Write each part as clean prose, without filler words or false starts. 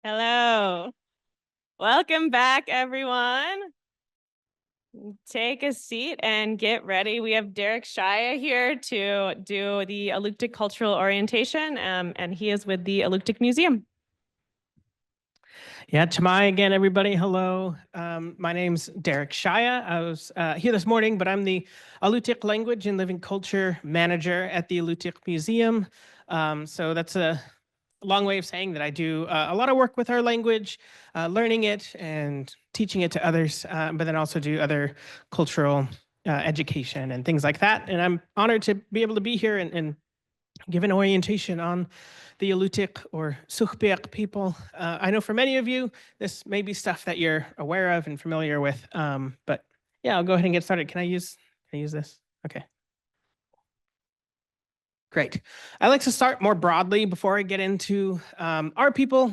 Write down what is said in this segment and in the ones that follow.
Hello. Welcome back, everyone. Take a seat and get ready. We have Dehrich Chya here to do the Alutiiq cultural orientation, and he is with the Alutiiq Museum. Yeah, Tamai again, everybody. Hello. My name's Dehrich Chya. I was here this morning, but I'm the Alutiiq Language and Living Culture Manager at the Alutiiq Museum. So that's a long way of saying that I do a lot of work with our language, learning it and teaching it to others, but then also do other cultural education and things like that. And I'm honored to be able to be here and give an orientation on the Alutiiq or Sukhbiaq people. I know for many of you, this may be stuff that you're aware of and familiar with, but yeah, I'll go ahead and get started. Can I use this? Okay. Great. I like to start more broadly before I get into our people,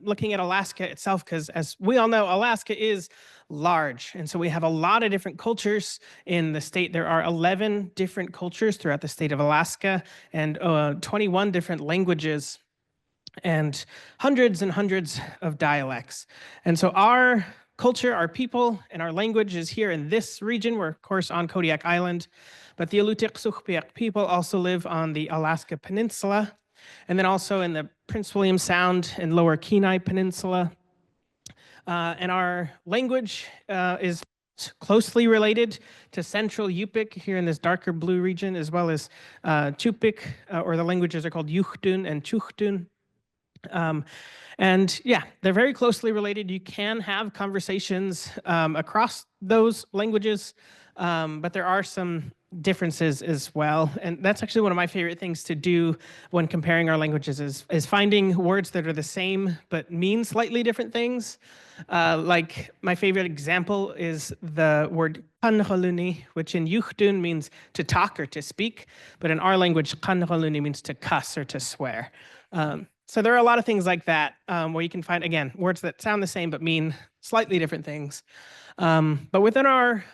looking at Alaska itself, because as we all know, Alaska is large. And so we have a lot of different cultures in the state. There are 11 different cultures throughout the state of Alaska and 21 different languages and hundreds of dialects. And so our culture, our people, and our language is here in this region. We're, of course, on Kodiak Island. But the Alutiiq Sukhbiaq people also live on the Alaska Peninsula, and then also in the Prince William Sound and Lower Kenai Peninsula. And our language is closely related to Central Yupik here in this darker blue region, as well as Chupik, or the languages are called Yuchtun and Chuchtun. And yeah, they're very closely related. You can have conversations across those languages, but there are some differences as well. And that's actually one of my favorite things to do when comparing our languages is finding words that are the same but mean slightly different things. Like my favorite example is the word kanhaluni, which in Yuchtun means to talk or to speak, but in our language, kanhaluni means to cuss or to swear. So there are a lot of things like that where you can find, again, words that sound the same but mean slightly different things. But within our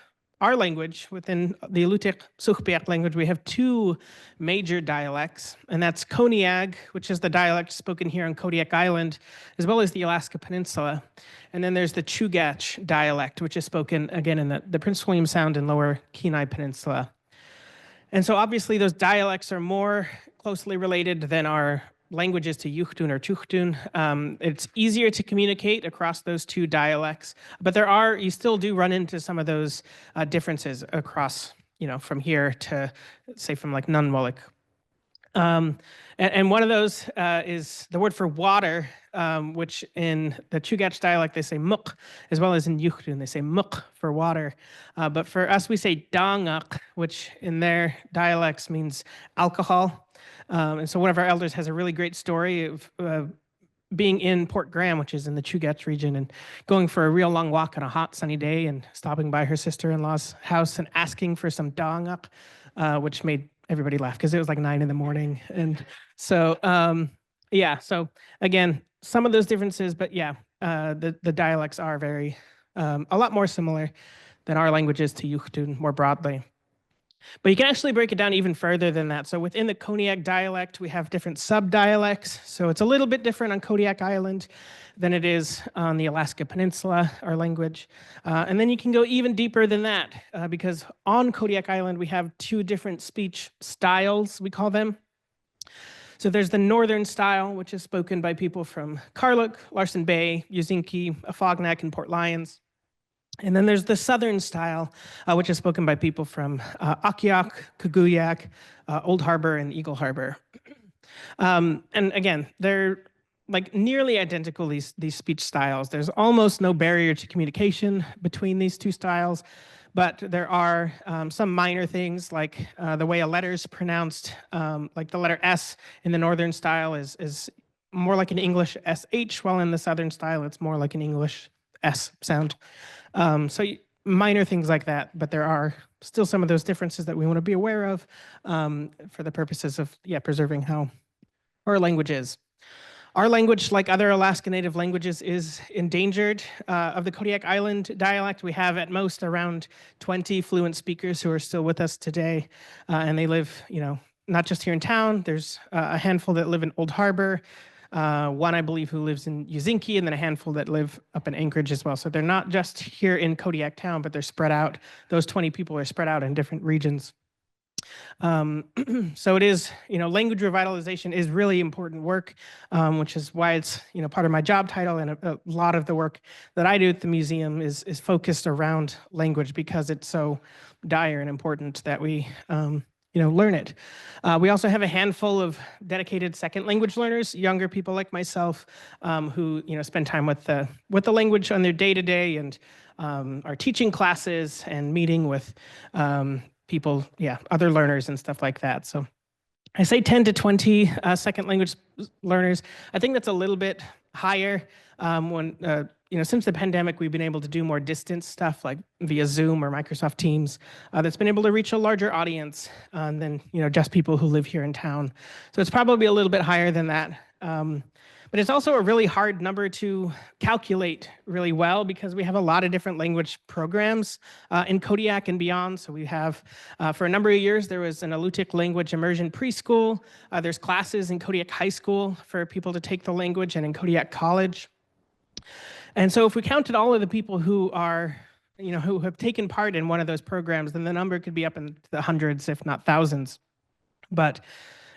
language, within the Alutiiq Sukhbiaq language, we have two major dialects, and that's Koniag, which is the dialect spoken here on Kodiak Island, as well as the Alaska Peninsula. And then there's the Chugach dialect, which is spoken, again, in the Prince William Sound and Lower Kenai Peninsula. And so obviously those dialects are more closely related than our languages to Yuchtun or Chuchtun. It's easier to communicate across those two dialects, but you still do run into some of those differences across, from here to, say, from like Nunwallik. And one of those is the word for water, which in the Chugach dialect they say muk, as well as in Yuchtun they say muk for water. But for us we say dangak, which in their dialects means alcohol. And so one of our elders has a really great story of being in Port Graham, which is in the Chugach region, and going for a real long walk on a hot sunny day and stopping by her sister-in-law's house and asking for some dangak, which made everybody laugh because it was like 9 a.m. And so, yeah, so again, some of those differences, but yeah, the dialects are very, a lot more similar than our languages to Yuchtun more broadly. But you can actually break it down even further than that. So within the Koniag dialect, we have different sub-dialects. So it's a little bit different on Kodiak Island than it is on the Alaska Peninsula, our language. And then you can go even deeper than that, because on Kodiak Island, we have two different speech styles, we call them. So there's the northern style, which is spoken by people from Karluk, Larsen Bay, Yuzinki, Afognak, and Port Lions. And then there's the southern style, which is spoken by people from Akiak, Kuguyak, Old Harbor, and Eagle Harbor. And again, they're like nearly identical, these speech styles. There's almost no barrier to communication between these two styles, but there are some minor things like the way a letter is pronounced, like the letter S in the northern style is more like an English SH, while in the southern style it's more like an English S sound. So minor things like that, but there are still some of those differences that we want to be aware of for the purposes of preserving how our language is. Our language, like other Alaska Native languages, is endangered. Of the Kodiak Island dialect, we have at most around 20 fluent speakers who are still with us today, and they live, not just here in town. There's a handful that live in Old Harbor, one, I believe, who lives in Yuzinki, and then a handful that live up in Anchorage as well. So they're not just here in Kodiak town, but they're spread out. Those 20 people are spread out in different regions. So it is, language revitalization is really important work, which is why it's, part of my job title. And a lot of the work that I do at the museum is focused around language because it's so dire and important that we, learn it. We also have a handful of dedicated second language learners, younger people like myself, who, spend time with the language on their day-to-day and are teaching classes and meeting with people, other learners and stuff like that. So I say 10 to 20 second language learners. I think that's a little bit higher when, since the pandemic, we've been able to do more distance stuff like via Zoom or Microsoft Teams that's been able to reach a larger audience than, just people who live here in town. So it's probably a little bit higher than that. But it's also a really hard number to calculate really well because we have a lot of different language programs in Kodiak and beyond. So we have, for a number of years, there was an Alutiiq language immersion preschool. There's classes in Kodiak High School for people to take the language and in Kodiak College. And so if we counted all of the people who are, who have taken part in one of those programs, then the number could be up in the hundreds, if not thousands. But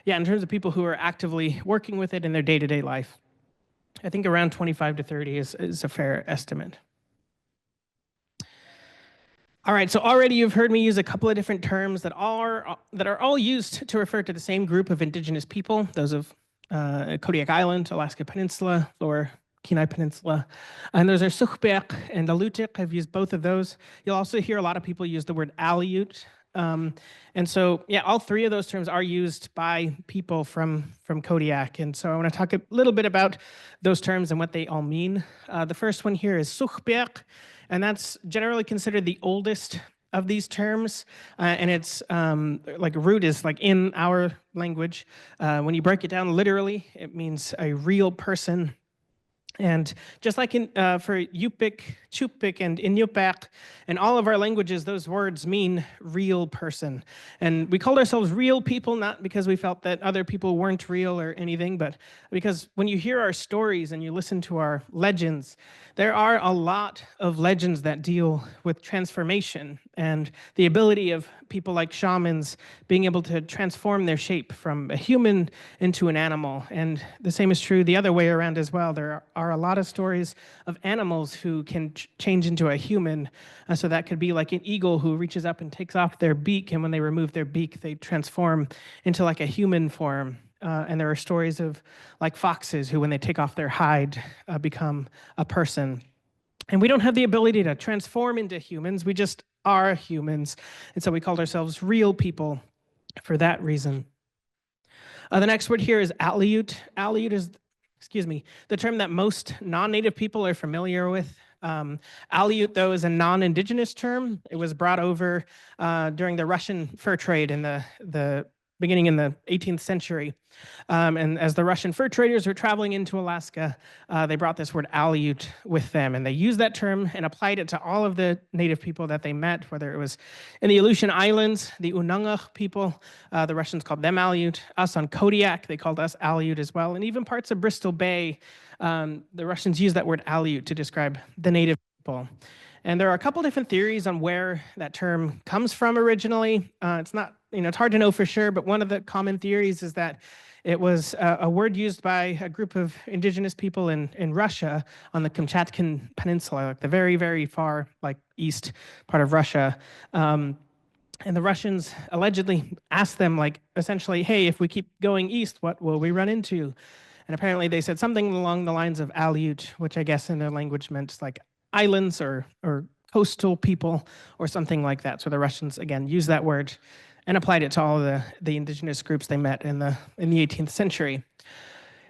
yeah, in terms of people who are actively working with it in their day-to-day life, I think around 25 to 30 is a fair estimate. All right, so already you've heard me use a couple of different terms that are all used to refer to the same group of indigenous people, those of Kodiak Island, Alaska Peninsula, Lower Kenai Peninsula. And those are Sugpiaq and Alutiiq. I've used both of those. You'll also hear a lot of people use the word Alutiiq. And so, all three of those terms are used by people from Kodiak. And so I want to talk a little bit about those terms and what they all mean. The first one here is Sugpiaq, and that's generally considered the oldest of these terms. And it's like root is like in our language. When you break it down literally, it means a real person. And just like for Yupik, Chupik, and Inupiaq, in all of our languages, those words mean real person. And we called ourselves real people, not because we felt that other people weren't real or anything, but because when you hear our stories and you listen to our legends, there are a lot of legends that deal with transformation and the ability of people like shamans being able to transform their shape from a human into an animal. And the same is true the other way around as well. There are a lot of stories of animals who can change into a human. So that could be like an eagle who reaches up and takes off their beak, and when they remove their beak, they transform into like a human form. And there are stories of like foxes who, when they take off their hide, become a person. And we don't have the ability to transform into humans. We just are humans. And so we called ourselves real people for that reason. The next word here is Alutiiq. Alutiiq is, the term that most non-native people are familiar with. Alutiiq, though, is a non-indigenous term. It was brought over during the Russian fur trade in the beginning in the 18th century. And as the Russian fur traders were traveling into Alaska, they brought this word Alutiiq with them. And they used that term and applied it to all of the native people that they met, whether it was in the Aleutian Islands, the Unangaq people, the Russians called them Alutiiq. Us on Kodiak, they called us Alutiiq as well. And even parts of Bristol Bay, the Russians used that word Alutiiq to describe the native people. And there are a couple different theories on where that term comes from originally. It's not, it's hard to know for sure, but one of the common theories is that it was a word used by a group of indigenous people in Russia on the Kamchatkan Peninsula, like the very, very far, like east part of Russia. And the Russians allegedly asked them, like, essentially, hey, if we keep going east, what will we run into? And apparently they said something along the lines of Alutiiq, which I guess in their language meant like islands or coastal people or something like that. So the Russians, again, used that word and applied it to all the indigenous groups they met in the 18th century.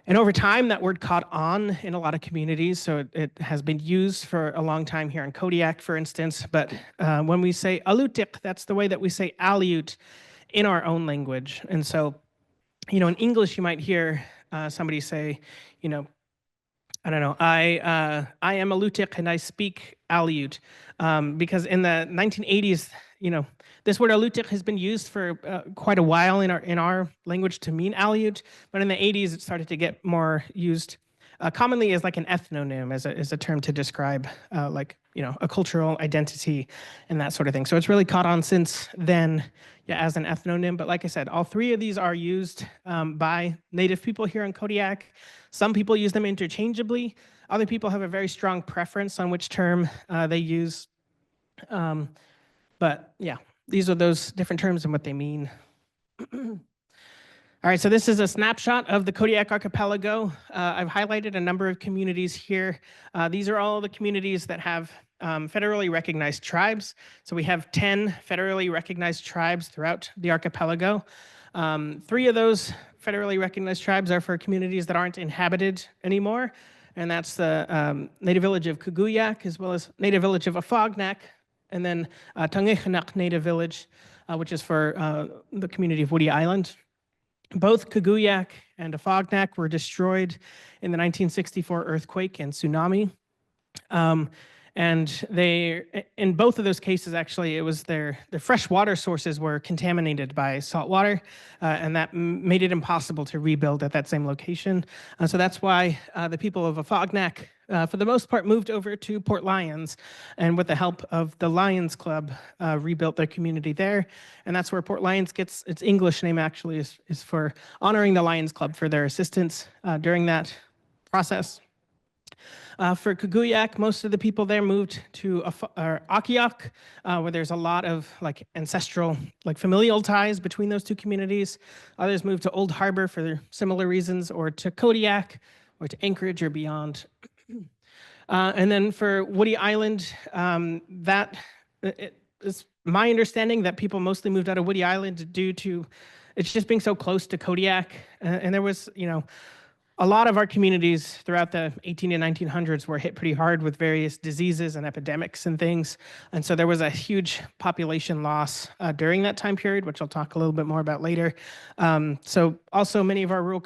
And over time, that word caught on in a lot of communities. So it has been used for a long time here in Kodiak, for instance. But when we say Alutiiq, that's the way that we say Alutiiq in our own language. And so, in English, you might hear somebody say, I don't know, I am Alutiiq and I speak Alutiiq. Because in the 1980s, this word Alutiiq has been used for quite a while in our language to mean Aleut, but in the 80s it started to get more used commonly as like an ethnonym, as a term to describe a cultural identity and that sort of thing. So it's really caught on since then, yeah, as an ethnonym. But like I said, all three of these are used by Native people here in Kodiak. Some people use them interchangeably. Other people have a very strong preference on which term they use. But yeah, these are those different terms and what they mean. All right, so this is a snapshot of the Kodiak Archipelago. I've highlighted a number of communities here. These are all the communities that have federally recognized tribes. So we have 10 federally recognized tribes throughout the archipelago. 3 of those federally recognized tribes are for communities that aren't inhabited anymore, and that's the native village of Kodiak, as well as native village of Afognak, and then Tangichanak Native Village, which is for the community of Woody Island. Both Kodiak and Afognak were destroyed in the 1964 earthquake and tsunami. And in both of those cases, actually, it was their fresh water sources were contaminated by salt water, and that made it impossible to rebuild at that same location. So that's why the people of Afognak, for the most part, moved over to Port Lions, and with the help of the Lions Club, rebuilt their community there. And that's where Port Lions gets its English name, actually, is for honoring the Lions Club for their assistance during that process. For Kodiak, most of the people there moved to Alutiiq, where there's a lot of ancestral, familial ties between those two communities. Others moved to Old Harbor for similar reasons, or to Kodiak, or to Anchorage or beyond. And then for Woody Island, it is my understanding that people mostly moved out of Woody Island due to it's just being so close to Kodiak. And there was, a lot of our communities throughout the 18 and 1900s were hit pretty hard with various diseases and epidemics and things. And so there was a huge population loss during that time period, which I'll talk a little bit more about later. So also many of our rural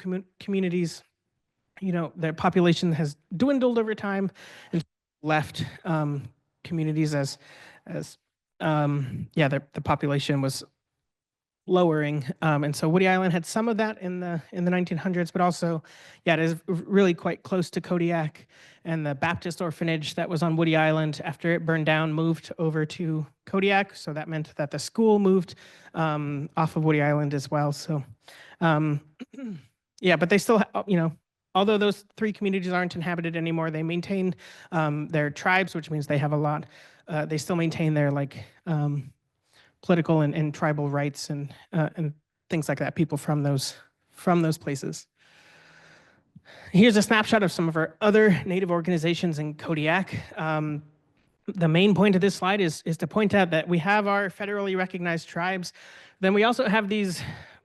their population has dwindled over time and left communities as the population was lowering, and so Woody Island had some of that in the 1900s, but also, it is really quite close to Kodiak, and the Baptist orphanage that was on Woody Island after it burned down moved over to Kodiak, so that meant that the school moved off of Woody Island as well. So, but they still, although those 3 communities aren't inhabited anymore, they maintain their tribes, which means they have a lot. They still maintain their political and tribal rights and things like that, people from those places. Here's a snapshot of some of our other Native organizations in Kodiak. The main point of this slide is to point out that we have our federally recognized tribes. Then we also have these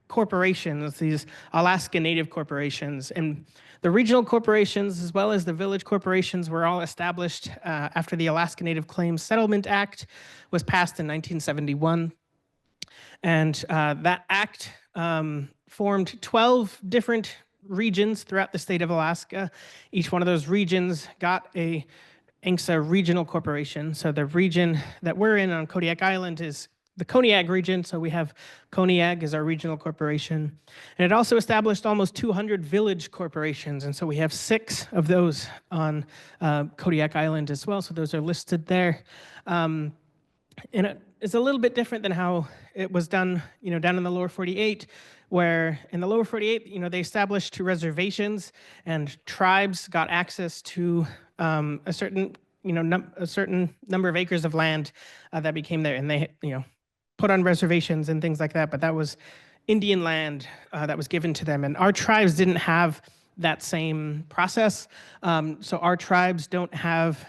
corporations, these Alaska Native corporations. And the regional corporations, as well as the village corporations, were all established after the Alaska Native Claims Settlement Act was passed in 1971. And that act formed 12 different regions throughout the state of Alaska. Each one of those regions got a ANCSA regional corporation. So the region that we're in on Kodiak Island is the Kodiak region, so we have Kodiak as our regional corporation. And it also established almost 200 village corporations, and so we have 6 of those on Kodiak Island as well, so those are listed there. And it's a little bit different than how it was done, down in the lower 48, where in the lower 48, they established 2 reservations, and tribes got access to a certain number of acres of land that became there, and they, put on reservations and things like that, but that was Indian land that was given to them. And our tribes didn't have that same process. So our tribes don't have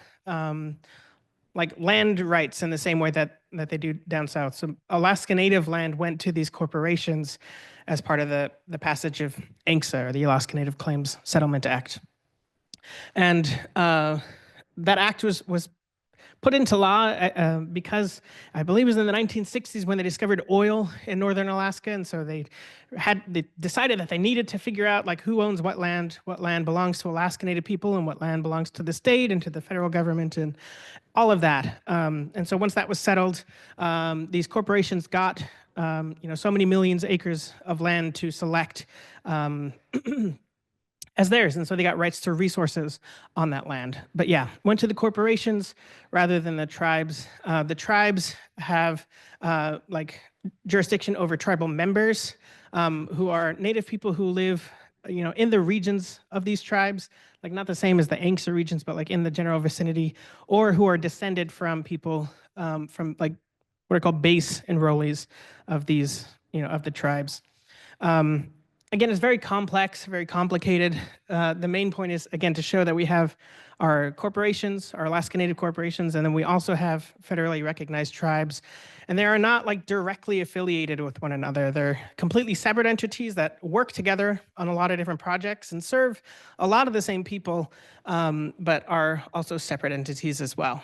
land rights in the same way that they do down south. So Alaska Native land went to these corporations as part of the passage of ANCSA, or the Alaska Native Claims Settlement Act. And that act was put into law because I believe it was in the 1960s when they discovered oil in northern Alaska, and so they decided that they needed to figure out like who owns what land belongs to Alaska Native people, and what land belongs to the state and to the federal government, and all of that. And so once that was settled, these corporations got so many millions of acres of land to select as theirs, and so they got rights to resources on that land. But yeah, went to the corporations rather than the tribes. The tribes have like jurisdiction over tribal members who are Native people who live in the regions of these tribes, like not the same as the Angsa regions, but like in the general vicinity, or who are descended from people from like what are called base enrollees of these, of the tribes. Again, it's very complex, very complicated. The main point is, again, to show that we have our corporations, our Alaska Native corporations, and then we also have federally recognized tribes. And they are not like directly affiliated with one another. They're completely separate entities that work together on a lot of different projects and serve a lot of the same people, but are also separate entities as well.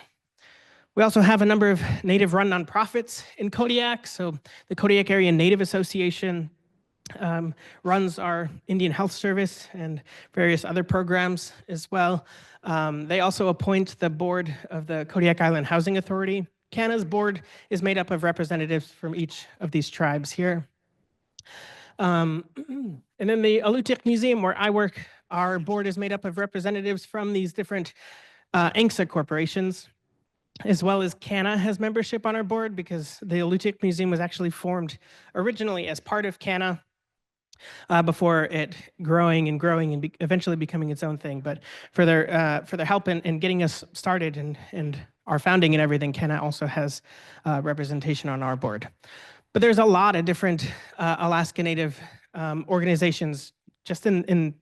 We also have a number of Native-run nonprofits in Kodiak. So the Kodiak Area Native Association runs our Indian Health Service and various other programs as well. They also appoint the board of the Kodiak Island Housing Authority. CANA's board is made up of representatives from each of these tribes here. And then the Alutiiq Museum, where I work, our board is made up of representatives from these different Angsa corporations, as well as CANA has membership on our board because the Alutiiq Museum was actually formed originally as part of CANA before it growing and eventually becoming its own thing. But for their help in getting us started and our founding and everything, CANA also has representation on our board. But there's a lot of different Alaska Native organizations just in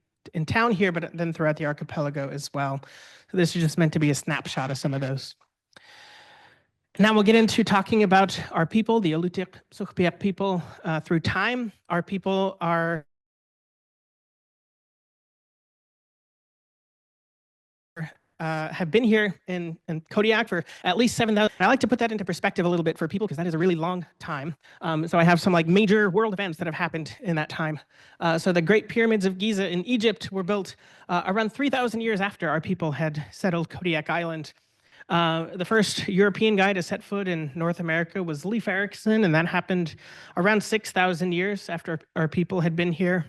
town here, but then throughout the archipelago as well. So this is just meant to be a snapshot of some of those. Now we'll get into talking about our people, the Alutiiq Sugpiaq people, through time. Our people are have been here in Kodiak for at least 7,000. I like to put that into perspective a little bit for people because that is a really long time. So I have some like major world events that have happened in that time. So the Great Pyramids of Giza in Egypt were built around 3,000 years after our people had settled Kodiak Island. The first European guy to set foot in North America was Leif Erikson, and that happened around 6,000 years after our people had been here.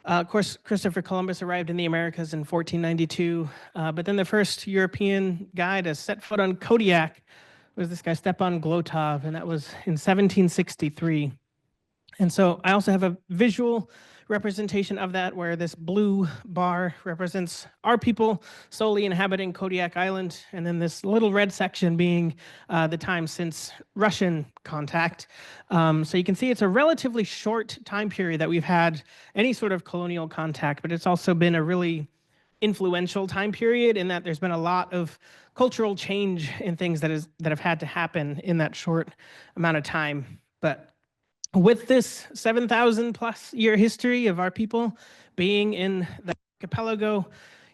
Of course, Christopher Columbus arrived in the Americas in 1492, but then the first European guy to set foot on Kodiak was this guy, Stepan Glotov, and that was in 1763. And so I also have a visual representation of that where this blue bar represents our people solely inhabiting Kodiak Island, and then this little red section being the time since Russian contact. So you can see it's a relatively short time period that we've had any sort of colonial contact, but it's also been a really influential time period in that there's been a lot of cultural change in things that have had to happen in that short amount of time. But with this 7,000 plus year history of our people being in the archipelago,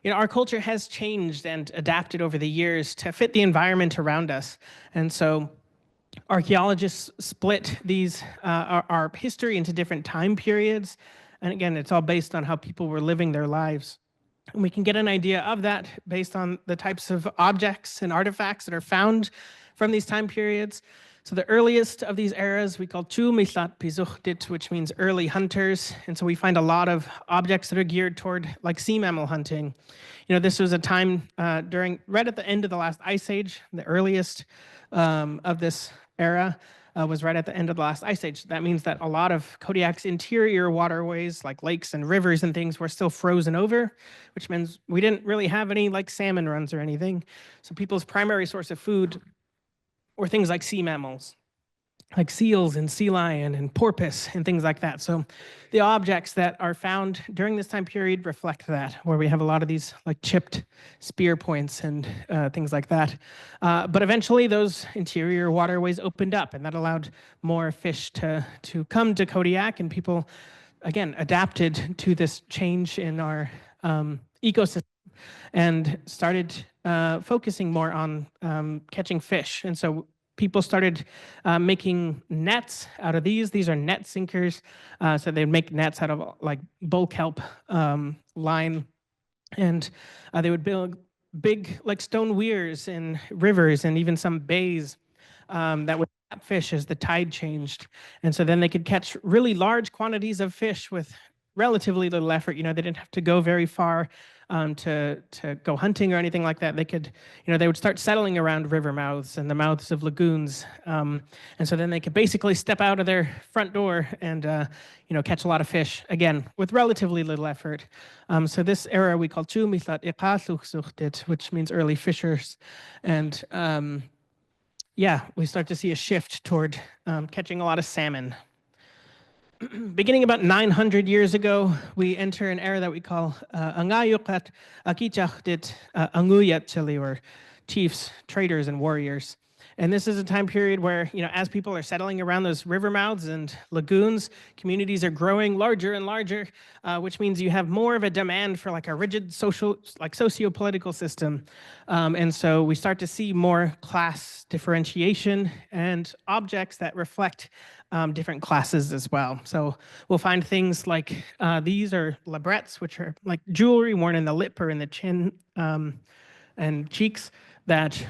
our culture has changed and adapted over the years to fit the environment around us. And so archaeologists split these our history into different time periods. And again, it's all based on how people were living their lives. And we can get an idea of that based on the types of objects and artifacts that are found from these time periods. So the earliest of these eras we call Chu Mislat Pizuchtit, which means early hunters. And so we find a lot of objects that are geared toward like sea mammal hunting. This was a time right at the end of the last ice age. The earliest of this era was right at the end of the last ice age. That means that a lot of Kodiak's interior waterways, like lakes and rivers and things, were still frozen over, which means we didn't really have any like salmon runs or anything. So people's primary source of food were things like sea mammals, like seals and sea lion and porpoise and things like that. So the objects that are found during this time period reflect that, where we have a lot of these like chipped spear points and things like that. But eventually those interior waterways opened up, and that allowed more fish to come to Kodiak, and people, again, adapted to this change in our ecosystem. and started focusing more on catching fish. And so people started making nets out of these. These are net sinkers. So they'd make nets out of like bull kelp line, and they would build big like stone weirs in rivers and even some bays that would trap fish as the tide changed. And so then they could catch really large quantities of fish with relatively little effort. They didn't have to go very far to go hunting or anything like that. They could, they would start settling around river mouths and the mouths of lagoons. And so then they could basically step out of their front door and, catch a lot of fish, again, with relatively little effort. So this era we call Chumitlat Iqasuchsuchtit, which means early fishers. And yeah, we start to see a shift toward catching a lot of salmon. Beginning about 900 years ago, we enter an era that we call Angayukat Akichachtit Anguyatchili, or chiefs, traders, and warriors. And this is a time period where, as people are settling around those river mouths and lagoons, communities are growing larger and larger, which means you have more of a demand for like a rigid socio-political system. And so we start to see more class differentiation and objects that reflect different classes as well. So we'll find things like these are labrettes, which are like jewelry worn in the lip or in the chin and cheeks, that,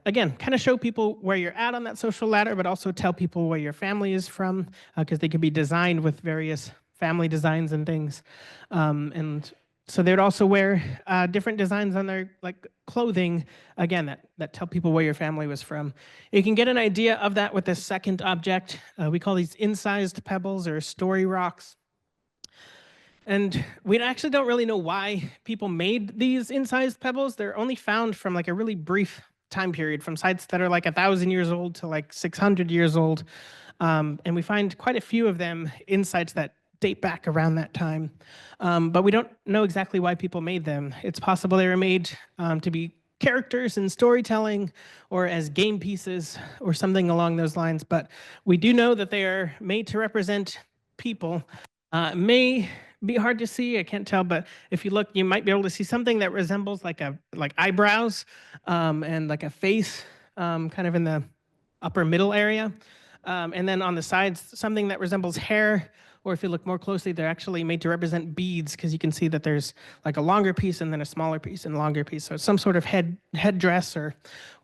again, kind of show people where you're at on that social ladder, but also tell people where your family is from, because they could be designed with various family designs and things. And so they would also wear different designs on their like clothing, again, that tell people where your family was from. You can get an idea of that with this second object. We call these incised pebbles or story rocks. And we actually don't really know why people made these incised pebbles. They're only found from like a really brief time period, from sites that are like 1,000 years old to like 600 years old. And we find quite a few of them in sites that date back around that time. But we don't know exactly why people made them. It's possible they were made to be characters in storytelling or as game pieces or something along those lines. But we do know that they are made to represent people. May be hard to see, I can't tell, but if you look, you might be able to see something that resembles like eyebrows and like a face kind of in the upper middle area. And then on the sides, something that resembles hair, or if you look more closely, they're actually made to represent beads, because you can see that there's like a longer piece and then a smaller piece and a longer piece. So it's some sort of headdress or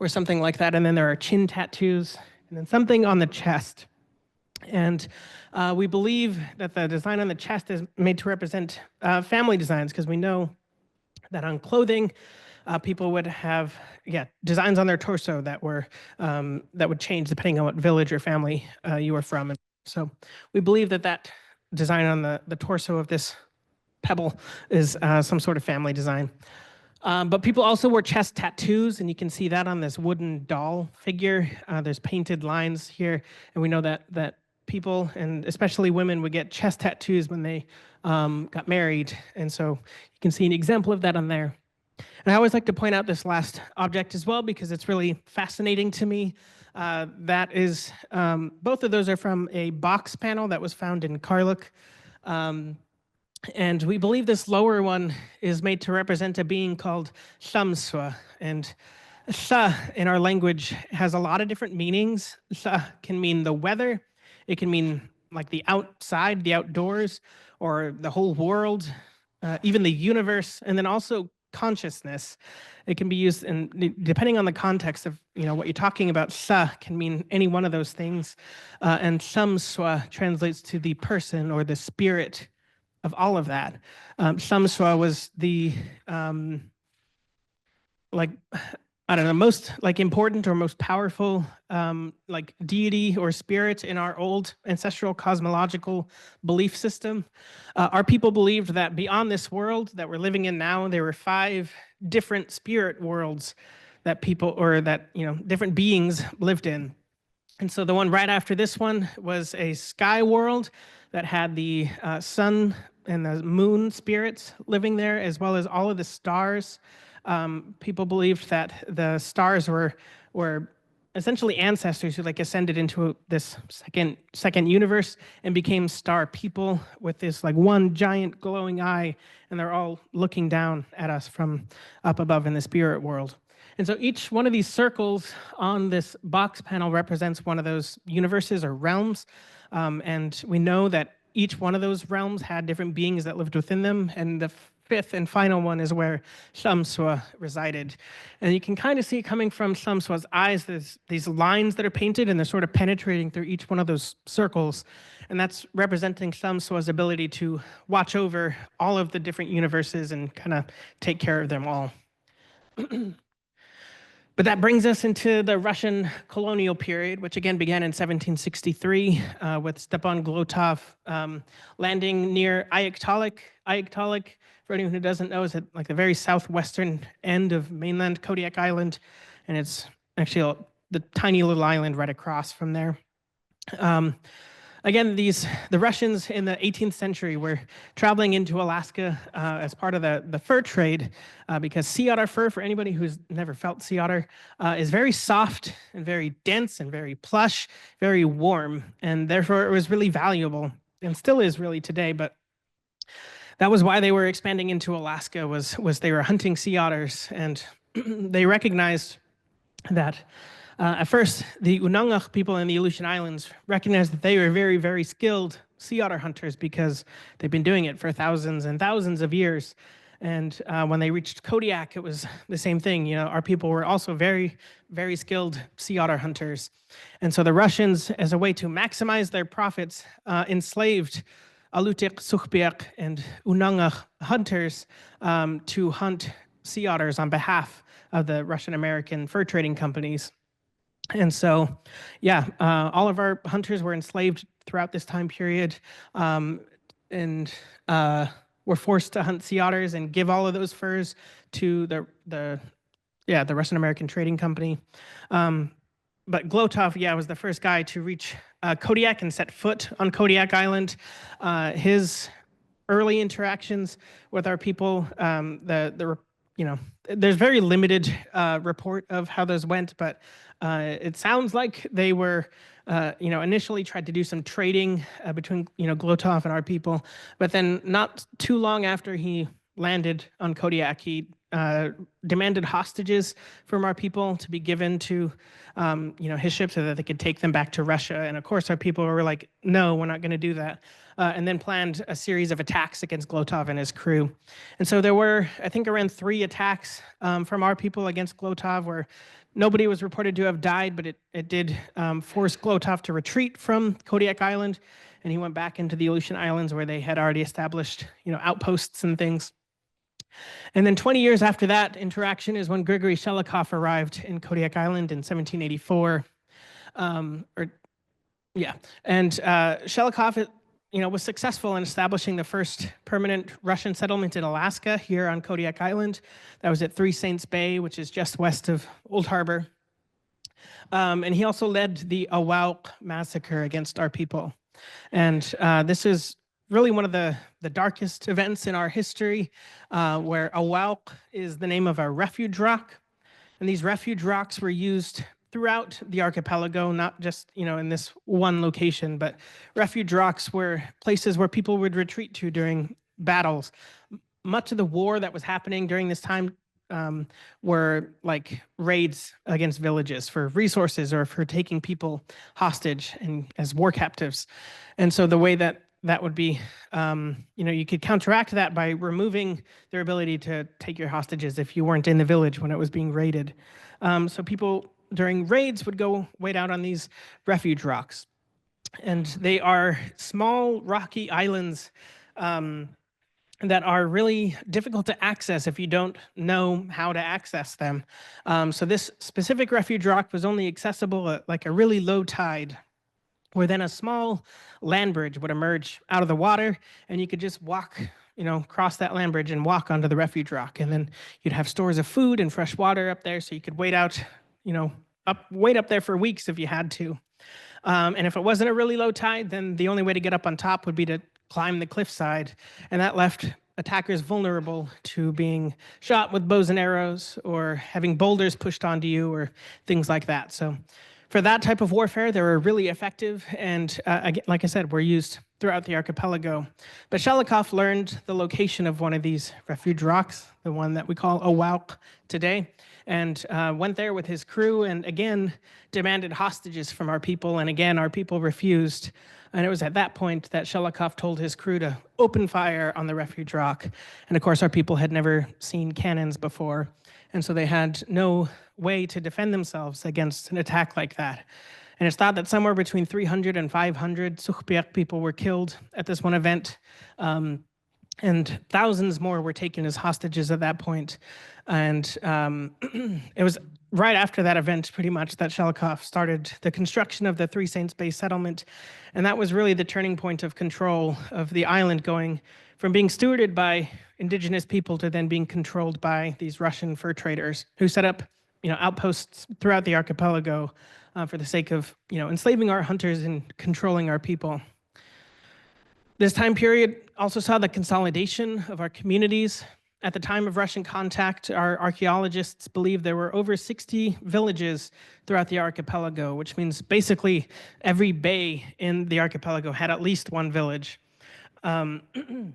something like that. And then there are chin tattoos and then something on the chest. And we believe that the design on the chest is made to represent family designs, because we know that on clothing, people would have designs on their torso that would change depending on what village or family you were from. And so we believe that design on the torso of this pebble is some sort of family design. But people also wore chest tattoos, and you can see that on this wooden doll figure. There's painted lines here, and we know that people, and especially women, would get chest tattoos when they got married. And so you can see an example of that on there. And I always like to point out this last object as well, because it's really fascinating to me. That is, both of those are from a box panel that was found in Karluk. And we believe this lower one is made to represent a being called Shamswa. And Sha in our language has a lot of different meanings. Sha can mean the weather. It can mean like the outside, the outdoors, or the whole world, even the universe, and then also consciousness. It can be used, and depending on the context of what you're talking about, Sha can mean any one of those things. And Shamswa translates to the person or the spirit of all of that. Shamswa was the most important or most powerful deity or spirit in our old ancestral cosmological belief system. Our people believed that beyond this world that we're living in now, there were 5 different spirit worlds that different beings lived in. And so the one right after this one was a sky world that had the sun and the moon spirits living there, as well as all of the stars. People believed that the stars were essentially ancestors who like ascended into this second universe and became star people with this like one giant glowing eye, and they're all looking down at us from up above in the spirit world. And so each one of these circles on this box panel represents one of those universes or realms, and we know that each one of those realms had different beings that lived within them, and the fifth and final one is where Shamswa resided. And you can kind of see coming from Shamswa's eyes, there's these lines that are painted, and they're sort of penetrating through each one of those circles. And that's representing Shamswa's ability to watch over all of the different universes and kind of take care of them all. But that brings us into the Russian colonial period, which again began in 1763 with Stepan Glotov landing near Alutiiq. Alutiiq, for anyone who doesn't know, is at like the very southwestern end of mainland Kodiak Island, and it's actually the tiny little island right across from there. Again, the Russians in the 18th century were traveling into Alaska as part of the fur trade because sea otter fur, for anybody who's never felt sea otter, is very soft and very dense and very plush, very warm, and therefore it was really valuable and still is really today. But that was why they were expanding into Alaska, was they were hunting sea otters, and they recognized that at first, the Unangaq people in the Aleutian Islands recognized that they were very, very skilled sea otter hunters because they've been doing it for thousands and thousands of years. And when they reached Kodiak, it was the same thing. You know, our people were also very, very skilled sea otter hunters. And so the Russians, as a way to maximize their profits, enslaved Alutiiq, Sukhbiak, and Unangaq hunters to hunt sea otters on behalf of the Russian-American fur trading companies. And so, yeah, all of our hunters were enslaved throughout this time period, and were forced to hunt sea otters and give all of those furs to the Russian American Trading Company. But Glotov, was the first guy to reach Kodiak and set foot on Kodiak Island. His early interactions with our people, there's very limited report of how those went, but it sounds like they were, initially tried to do some trading between, Glotov and our people, but then not too long after he landed on Kodiak, he demanded hostages from our people to be given to, his ship so that they could take them back to Russia. And of course, our people were like, no, we're not going to do that. And then planned a series of attacks against Glotov and his crew. And so there were, I think, around 3 attacks from our people against Glotov where nobody was reported to have died, but it did force Glotov to retreat from Kodiak Island, and he went back into the Aleutian Islands where they had already established, outposts and things. And then 20 years after that interaction is when Grigory Shelikov arrived in Kodiak Island in 1784. And Shelikov, was successful in establishing the first permanent Russian settlement in Alaska here on Kodiak Island. That was at 3 Saints Bay, which is just west of Old Harbor. And he also led the Alutiiq massacre against our people. And this is really one of the darkest events in our history, where Alutiiq is the name of a refuge rock. And these refuge rocks were used throughout the archipelago, not just, in this one location, but refuge rocks were places where people would retreat to during battles. Much of the war that was happening during this time were like raids against villages for resources or for taking people hostage and as war captives. And so the way that would be, you could counteract that by removing their ability to take your hostages if you weren't in the village when it was being raided. So people during raids would go wait out on these refuge rocks. And they are small rocky islands that are really difficult to access if you don't know how to access them. So this specific refuge rock was only accessible at like a really low tide, where then a small land bridge would emerge out of the water, and you could just walk, cross that land bridge and walk onto the rock. And then you'd have stores of food and fresh water up there, so you could wait out, wait up there for weeks if you had to. And if it wasn't a really low tide, then the only way to get up on top would be to climb the cliffside, and that left attackers vulnerable to being shot with bows and arrows or having boulders pushed onto you or things like that. So for that type of warfare, they were really effective and, like I said, were used throughout the archipelago. But Shalikoff learned the location of one of these refuge rocks, the one that we call Alutiiq today, and went there with his crew and again demanded hostages from our people. And again, our people refused. And it was at that point that Shalikoff told his crew to open fire on the refuge rock. And of course, our people had never seen cannons before. And so they had no way to defend themselves against an attack like that. And it's thought that somewhere between 300 and 500 Sugpiaq people were killed at this one event. And thousands more were taken as hostages at that point. And it was right after that event, pretty much, that Shalikoff started the construction of the Three Saints Bay settlement. And that was really the turning point of control of the island, going from being stewarded by indigenous people to then being controlled by these Russian fur traders who set up, outposts throughout the archipelago for the sake of, enslaving our hunters and controlling our people. This time period also saw the consolidation of our communities. At the time of Russian contact, our archaeologists believe there were over 60 villages throughout the archipelago, which means basically every bay in the archipelago had at least one village. And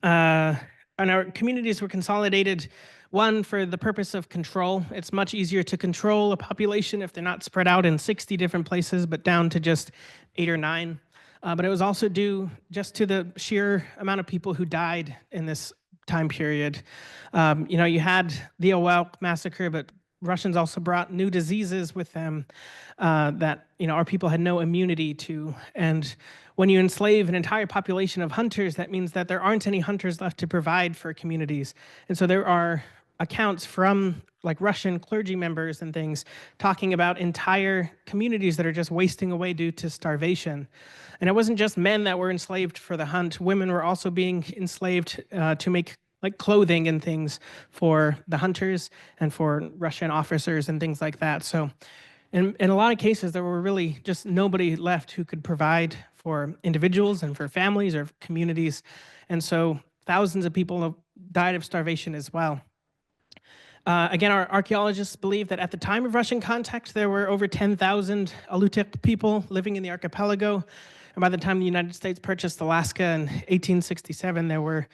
our communities were consolidated, one, for the purpose of control. It's much easier to control a population if they're not spread out in 60 different places, but down to just 8 or 9. But it was also due just to the sheer amount of people who died in this time period. You had the Alutiiq massacre, but Russians also brought new diseases with them that our people had no immunity to. And when you enslave an entire population of hunters, that means that there aren't any hunters left to provide for communities. And so there are accounts from like Russian clergy members and things talking about entire communities that are just wasting away due to starvation. And it wasn't just men that were enslaved for the hunt. Women were also being enslaved to make like clothing and things for the hunters and for Russian officers and things like that. So in a lot of cases, there were really just nobody left who could provide for individuals and for families or communities. And so thousands of people died of starvation as well. Again, our archaeologists believe that at the time of Russian contact, there were over 10,000 Alutiiq people living in the archipelago. And by the time the United States purchased Alaska in 1867, there were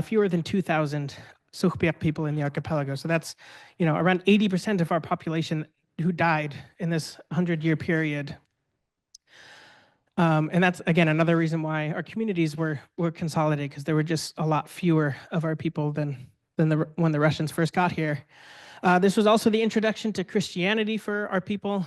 fewer than 2,000 Sugpiaq people in the archipelago. So that's, around 80% of our population who died in this 100-year period. And that's, again, another reason why our communities were consolidated, because there were just a lot fewer of our people than when the Russians first got here. This was also the introduction to Christianity for our people.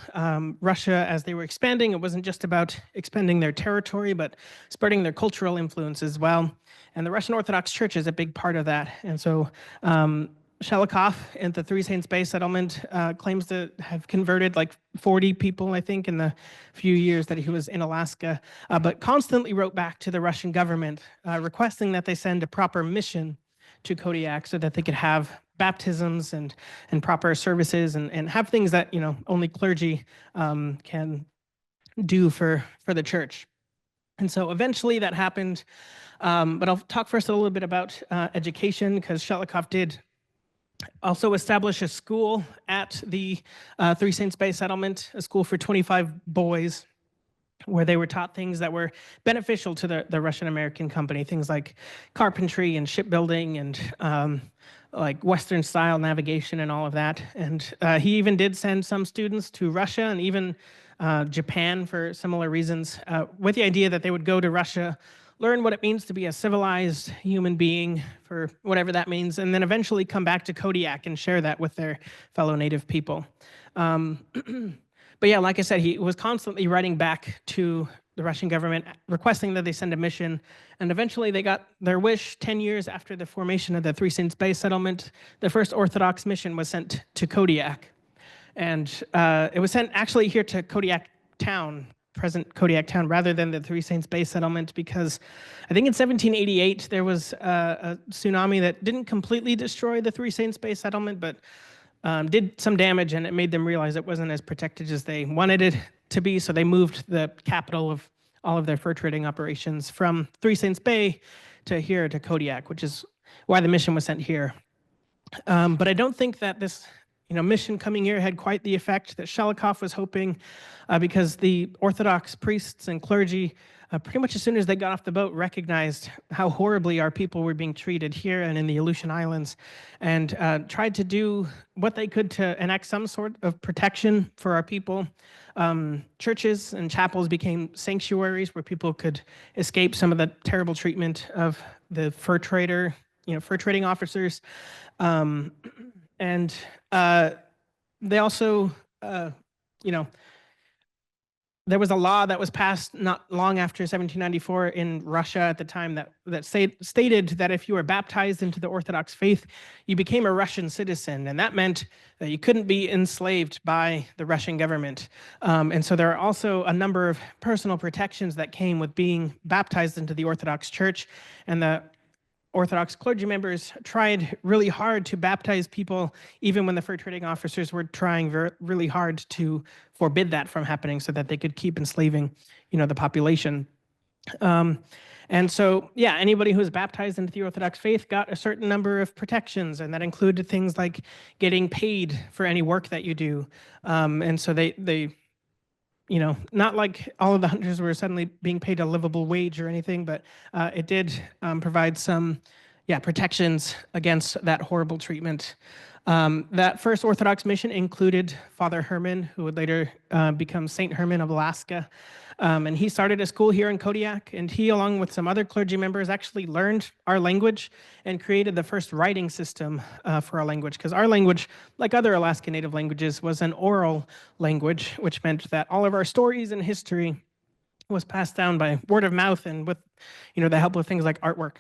Russia, as they were expanding, it wasn't just about expanding their territory, but spreading their cultural influence as well. And the Russian Orthodox Church is a big part of that. And so Shalikoff in the Three Saints Bay settlement claims to have converted like 40 people, I think, in the few years that he was in Alaska, but constantly wrote back to the Russian government requesting that they send a proper mission to Kodiak so that they could have baptisms and proper services and have things that only clergy can do for the church. And so eventually that happened. But I'll talk first a little bit about education, because Shalikoff did also establish a school at the Three Saints Bay settlement, a school for 25 boys, where they were taught things that were beneficial to the Russian-American company, things like carpentry and shipbuilding and like Western-style navigation and all of that. And he even did send some students to Russia and even Japan for similar reasons, with the idea that they would go to Russia, learn what it means to be a civilized human being, for whatever that means, and then eventually come back to Kodiak and share that with their fellow native people. But yeah, like I said, he was constantly writing back to the Russian government, requesting that they send a mission. And eventually they got their wish. 10 years after the formation of the Three Saints Bay settlement, the first Orthodox mission was sent to Kodiak. And it was sent actually here to Kodiak town, present Kodiak town, rather than the Three Saints Bay settlement, because I think in 1788, there was a tsunami that didn't completely destroy the Three Saints Bay settlement, but did some damage, and it made them realize it wasn't as protected as they wanted it to be. So they moved the capital of all of their fur trading operations from Three Saints Bay to here, to Kodiak, which is why the mission was sent here. But I don't think that this mission coming here had quite the effect that Shelikoff was hoping, because the Orthodox priests and clergy, pretty much as soon as they got off the boat, recognized how horribly our people were being treated here and in the Aleutian Islands, and tried to do what they could to enact some sort of protection for our people. Churches and chapels became sanctuaries where people could escape some of the terrible treatment of the fur trading officers. And they also, there was a law that was passed not long after 1794 in Russia at the time that stated that if you were baptized into the Orthodox faith, you became a Russian citizen. And that meant that you couldn't be enslaved by the Russian government. And so there are also a number of personal protections that came with being baptized into the Orthodox Church. And the Orthodox clergy members tried really hard to baptize people, even when the fur trading officers were trying really hard to forbid that from happening so that they could keep enslaving, the population. And so, yeah, anybody who was baptized into the Orthodox faith got a certain number of protections, and that included things like getting paid for any work that you do. And so they not like all of the hunters were suddenly being paid a livable wage or anything, but it did provide some, protections against that horrible treatment. That first Orthodox mission included Father Herman, who would later become Saint Herman of Alaska. And he started a school here in Kodiak, and he, along with some other clergy members, actually learned our language and created the first writing system for our language, because our language, like other Alaska Native languages, was an oral language, which meant that all of our stories and history was passed down by word of mouth and with, the help of things like artwork.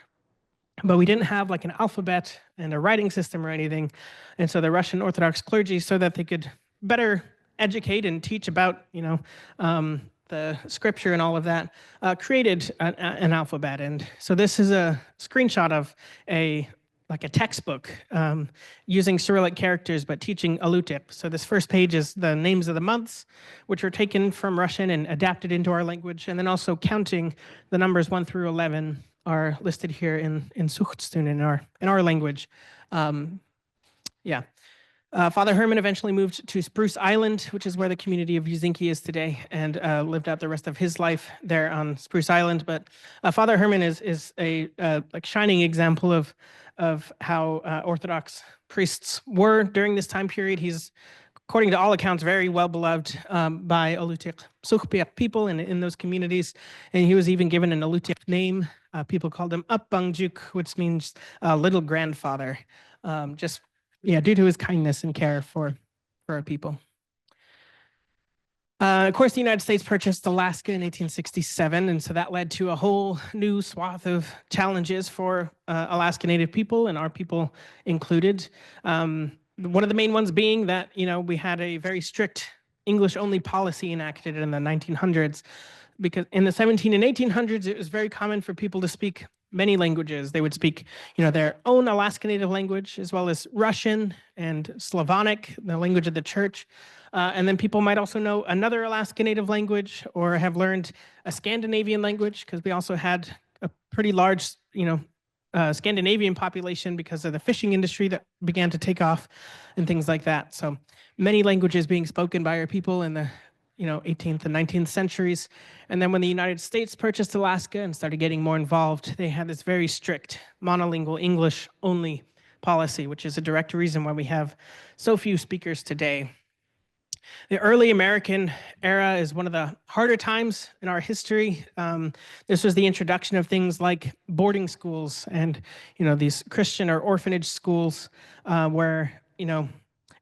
But we didn't have like an alphabet and a writing system or anything. And so the Russian Orthodox clergy, so that they could better educate and teach about, the scripture and all of that, created an alphabet. And so this is a screenshot of a textbook using Cyrillic characters, but teaching Alutiiq. So this first page is the names of the months, which are taken from Russian and adapted into our language. And then also counting the numbers 1 through 11 are listed here in Suhtstun, in our language. Father Herman eventually moved to Spruce Island, which is where the community of Yuzinki is today, and lived out the rest of his life there on Spruce Island. But Father Herman is a shining example of how Orthodox priests were during this time period. He's, according to all accounts, very well beloved by Alutiiq Sugpiaq people in those communities, and he was even given an Alutiiq name. People called him Uppangjuk, which means little grandfather, due to his kindness and care for our people. Of course, the United States purchased Alaska in 1867, and so that led to a whole new swath of challenges for Alaska Native people, and our people included. One of the main ones being that, we had a very strict English-only policy enacted in the 1900s, because in the 17 and 1800s, it was very common for people to speak many languages. They would speak, their own Alaska Native language, as well as Russian and Slavonic, the language of the church. And then people might also know another Alaska Native language or have learned a Scandinavian language, because we also had a pretty large, Scandinavian population because of the fishing industry that began to take off and things like that. So many languages being spoken by our people in the 18th and 19th centuries. And then when the United States purchased Alaska and started getting more involved, they had this very strict monolingual English-only policy, which is a direct reason why we have so few speakers today. The early American era is one of the harder times in our history. This was the introduction of things like boarding schools and, these Christian or orphanage schools where,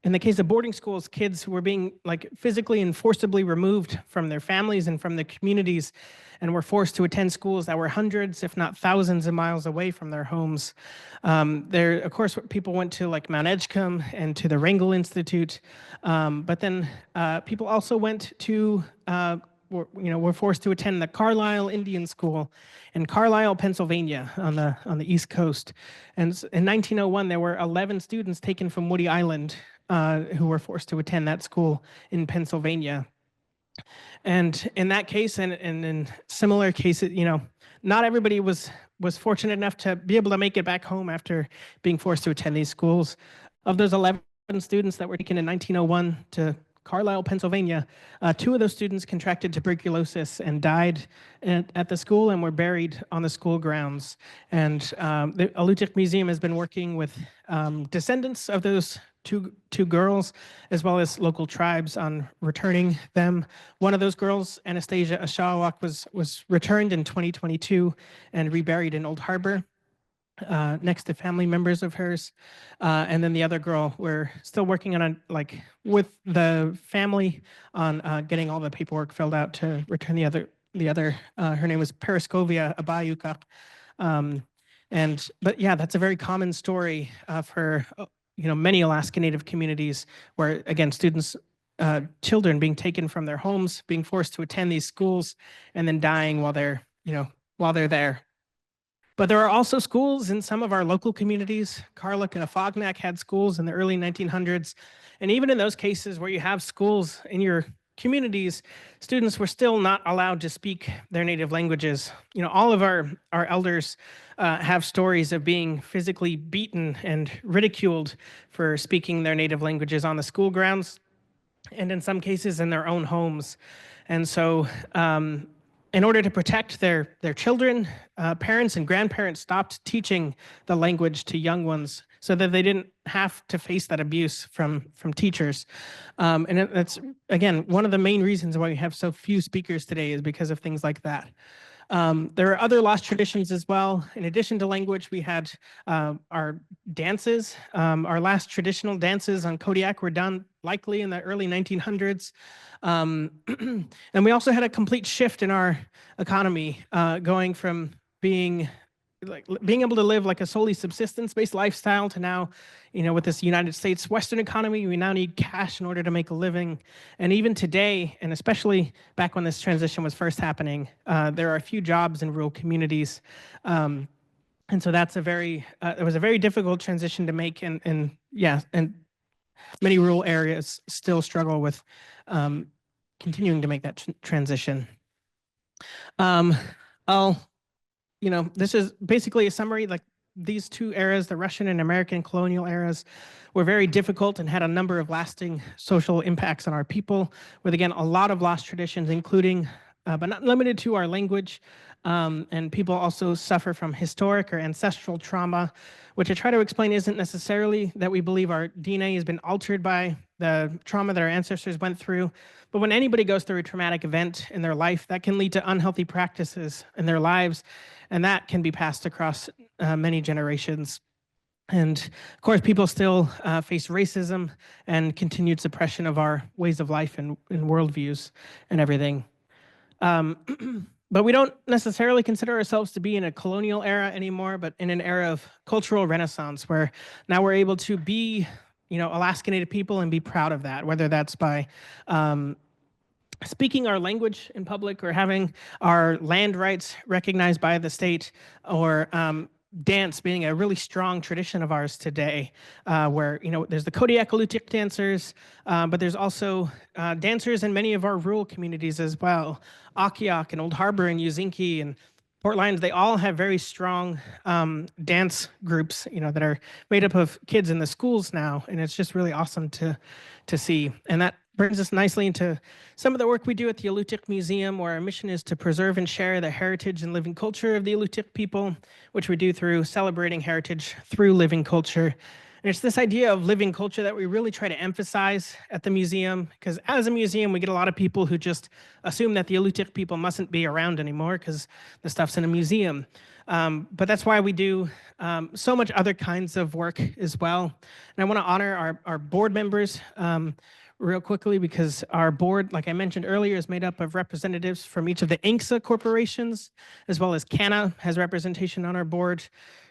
in the case of boarding schools, kids were being physically and forcibly removed from their families and from their communities, and were forced to attend schools that were hundreds, if not thousands of miles away from their homes. There, of course, people went to Mount Edgecombe and to the Wrangell Institute, but then people also went to, were forced to attend the Carlisle Indian School in Carlisle, Pennsylvania, on the East Coast. And in 1901, there were 11 students taken from Woody Island who were forced to attend that school in Pennsylvania. And in that case, and in similar cases, not everybody was was fortunate enough to be able to make it back home after being forced to attend these schools. Of those 11 students that were taken in 1901 to Carlisle, Pennsylvania, 2 of those students contracted tuberculosis and died at the school and were buried on the school grounds. And the Alutiiq Museum has been working with descendants of those two girls, as well as local tribes, on returning them. One of those girls, Anastasia Ashawak, was returned in 2022 and reburied in Old Harbor, next to family members of hers. And then the other girl, we're still working on, with the family on getting all the paperwork filled out to return the other. Her name was Periscovia Abayuka. But yeah, that's a very common story for many Alaska Native communities, where again, students, children being taken from their homes, being forced to attend these schools, and then dying while they're there. But there are also schools in some of our local communities. Carluck and Afognak had schools in the early 1900s. And even in those cases where you have schools in your communities, students were still not allowed to speak their native languages. All of our elders have stories of being physically beaten and ridiculed for speaking their native languages on the school grounds, and in some cases in their own homes. And so in order to protect their children, parents and grandparents stopped teaching the language to young ones so that they didn't have to face that abuse from teachers. And that's, again, one of the main reasons why we have so few speakers today, is because of things like that. There are other lost traditions as well. In addition to language, we had our dances. Our last traditional dances on Kodiak were done likely in the early 1900s. And we also had a complete shift in our economy, going from being able to live like a solely subsistence-based lifestyle to now, with this United States Western economy, we now need cash in order to make a living. And even today, and especially back when this transition was first happening, there are a few jobs in rural communities. And so that's it was a very difficult transition to make. And many rural areas still struggle with continuing to make that transition. This is basically a summary. Like, these 2 eras, the Russian and American colonial eras, were very difficult and had a number of lasting social impacts on our people, with, again, a lot of lost traditions, including, but not limited to, our language. And people also suffer from historic or ancestral trauma, which I try to explain isn't necessarily that we believe our DNA has been altered by the trauma that our ancestors went through. But when anybody goes through a traumatic event in their life, that can lead to unhealthy practices in their lives, and that can be passed across many generations. And of course, people still face racism and continued suppression of our ways of life and worldviews and everything. But we don't necessarily consider ourselves to be in a colonial era anymore, but in an era of cultural renaissance, where now we're able to be, Alaska Native people and be proud of that, whether that's by speaking our language in public, or having our land rights recognized by the state, or dance being a really strong tradition of ours today, where there's the Kodiak Alutiiq dancers, but there's also dancers in many of our rural communities as well. Akiak and Old Harbor and Uzinki and Port Lions, they all have very strong dance groups, that are made up of kids in the schools now, and it's just really awesome to see. And that brings us nicely into some of the work we do at the Alutiiq Museum, where our mission is to preserve and share the heritage and living culture of the Alutiiq people, which we do through celebrating heritage through living culture. And it's this idea of living culture that we really try to emphasize at the museum, because as a museum, we get a lot of people who just assume that the Alutiiq people mustn't be around anymore because the stuff's in a museum. But that's why we do so much other kinds of work as well. And I want to honor our board members real quickly, because our board, like I mentioned earlier, is made up of representatives from each of the INCSA corporations, as well as CANA has representation on our board.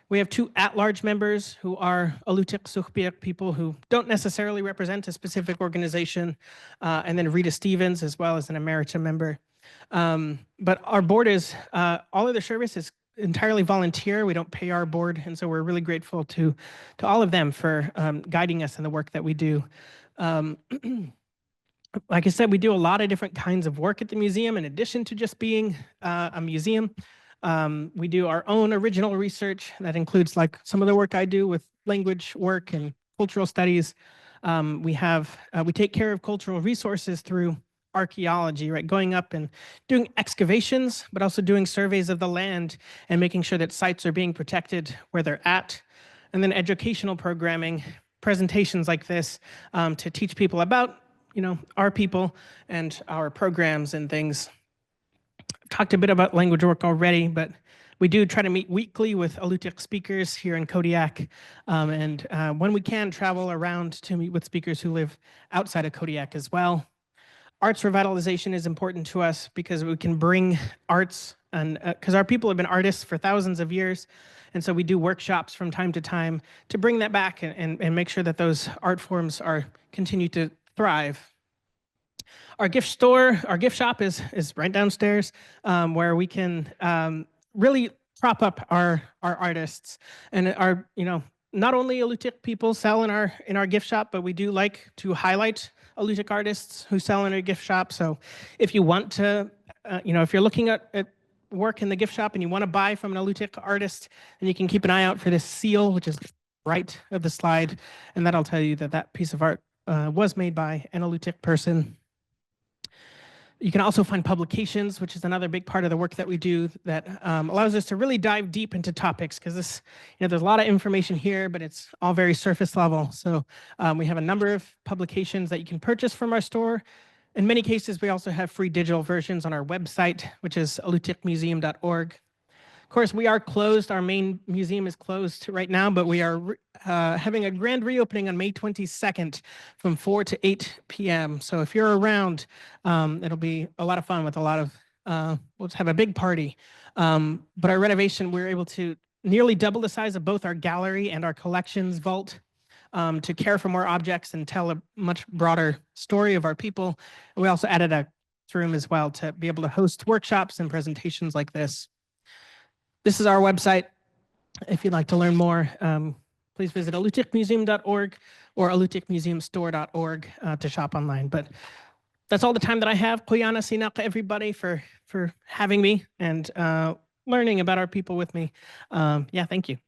We have 2 at-large members who are Alutiiq Sugpiaq people who don't necessarily represent a specific organization, and then Rita Stevens, as well as an emerita member. But our board is, all of their service is entirely volunteer. We don't pay our board, and so we're really grateful to all of them for guiding us in the work that we do. Like I said, we do a lot of different kinds of work at the museum, in addition to just being a museum. We do our own original research that includes like some of the work I do with language work and cultural studies. We take care of cultural resources through archaeology, right? Going up and doing excavations, but also doing surveys of the land and making sure that sites are being protected where they're at. And then educational programming, presentations like this to teach people about, our people and our programs and things. I've talked a bit about language work already, but we do try to meet weekly with Alutiiq speakers here in Kodiak, and when we can, travel around to meet with speakers who live outside of Kodiak as well. Arts revitalization is important to us because we can bring arts, and because our people have been artists for thousands of years, and so we do workshops from time to time to bring that back and make sure that those art forms continue to thrive. Our gift shop is right downstairs, where we can really prop up our artists, and not only Alutiiq people sell in our gift shop, but we do like to highlight Alutiiq artists who sell in our gift shop. So if you want to, if you're looking at work in the gift shop and you want to buy from an Alutiiq artist, then you can keep an eye out for this seal, which is right of the slide, and that'll tell you that piece of art was made by an Alutiiq person. You can also find publications, which is another big part of the work that we do that allows us to really dive deep into topics, because there's a lot of information here, but it's all very surface level. So we have a number of publications that you can purchase from our store. In many cases, we also have free digital versions on our website, which is alutiiqmuseum.org. Of course, we are closed. Our main museum is closed right now, but we are having a grand reopening on May 22nd from 4 to 8 p.m. So if you're around, it'll be a lot of fun with a lot of, we'll just have a big party. But our renovation, we're able to nearly double the size of both our gallery and our collections vault to care for more objects and tell a much broader story of our people. And we also added a room as well to be able to host workshops and presentations like this. This is our website. If you'd like to learn more, please visit alutiiqmuseum.org or alutiiqmuseumstore.org to shop online. But that's all the time that I have. Kuyana Sinaka, everybody, for having me and learning about our people with me. Yeah, thank you.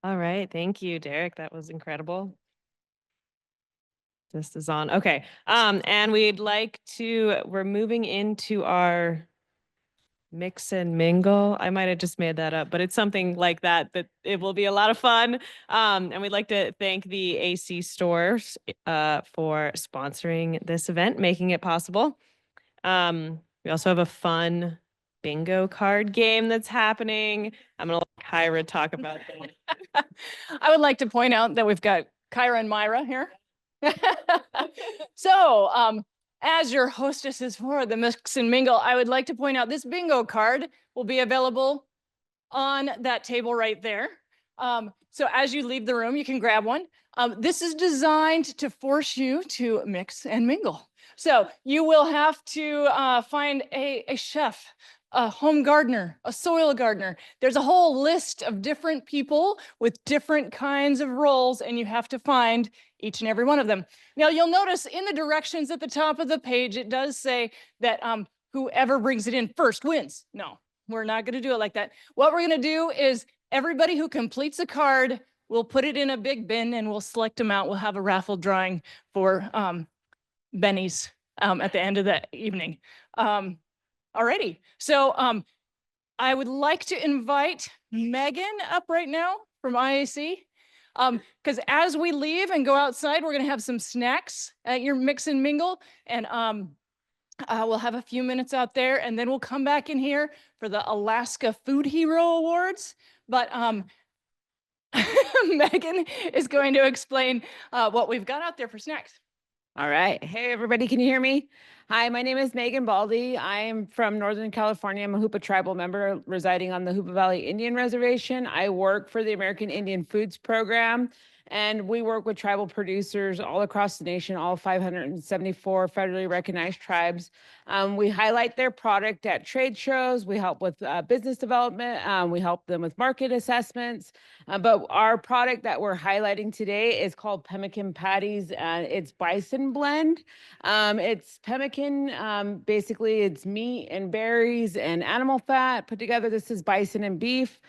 All right. Thank you, Dehrich. That was incredible. This is on. Okay. And we're moving into our mix and mingle. I might have just made that up, but it's something like that it will be a lot of fun. And we'd like to thank the AC stores for sponsoring this event, making it possible. We also have a fun bingo card game that's happening. I'm going to let Kyra talk about that. I would like to point out that we've got Kyra and Myra here. So, as your hostesses for the Mix and Mingle, I would like to point out this bingo card will be available on that table right there. So as you leave the room, you can grab one. This is designed to force you to mix and mingle. So you will have to find a chef, a home gardener, a soil gardener. There's a whole list of different people with different kinds of roles, and you have to find each and every one of them. Now, you'll notice in the directions at the top of the page, it does say that whoever brings it in first wins. No, we're not going to do it like that. What we're going to do is everybody who completes a card, we'll put it in a big bin and we'll select them out. We'll have a raffle drawing for bennies at the end of the evening. Alrighty, so I would like to invite Megan up right now from IAC, because as we leave and go outside, we're gonna have some snacks at your Mix and Mingle, and we'll have a few minutes out there, and then we'll come back in here for the Alaska Food Hero Awards. But Megan is going to explain what we've got out there for snacks. All right. Hey, everybody. Can you hear me? Hi, my name is Megan Baldy. I am from Northern California. I'm a Hoopa tribal member residing on the Hoopa Valley Indian Reservation. I work for the American Indian Foods Program, And we work with tribal producers all across the nation, all 574 federally recognized tribes. We highlight their product at trade shows. We help with business development. We help them with market assessments. But our product that we're highlighting today is called pemmican patties. It's bison blend. It's pemmican. Basically, it's meat and berries and animal fat put together. This is bison and beef.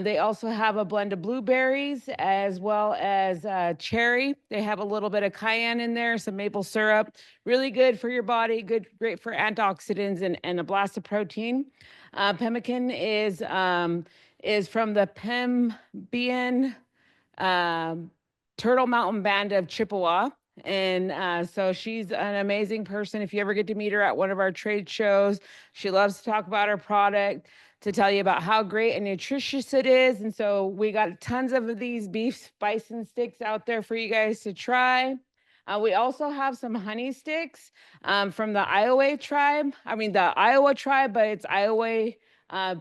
They also have a blend of blueberries as well as cherry. They have a little bit of cayenne in there, some maple syrup. Really good for your body, great for antioxidants and a blast of protein. Pemmican is from the Pembian Turtle Mountain Band of Chippewa. And so she's an amazing person. If you ever get to meet her at one of our trade shows, she loves to talk about her product, to tell you about how great and nutritious it is. And so we got tons of these beef bison sticks out there for you guys to try. We also have some honey sticks from the Iowa tribe. The Iowa tribe, but it's Iowa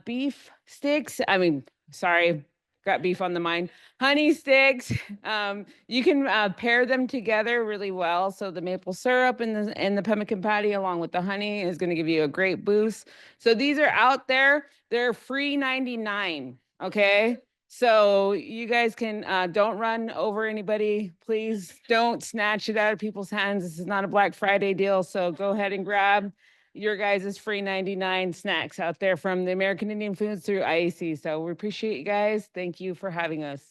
beef sticks. Sorry, got beef on the mind. Honey sticks. You can pair them together really well. So the maple syrup and the pemmican patty along with the honey is going to give you a great boost. So these are out there. They're free 99. Okay. So you guys can don't run over anybody. Please don't snatch it out of people's hands. This is not a Black Friday deal. So go ahead and grab your guys' free 99 snacks out there from the American Indian Foods through IAC. So we appreciate you guys. Thank you for having us.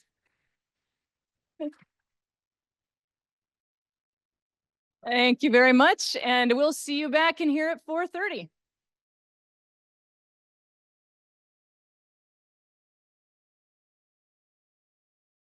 Thank you very much. And we'll see you back in here at 4:30.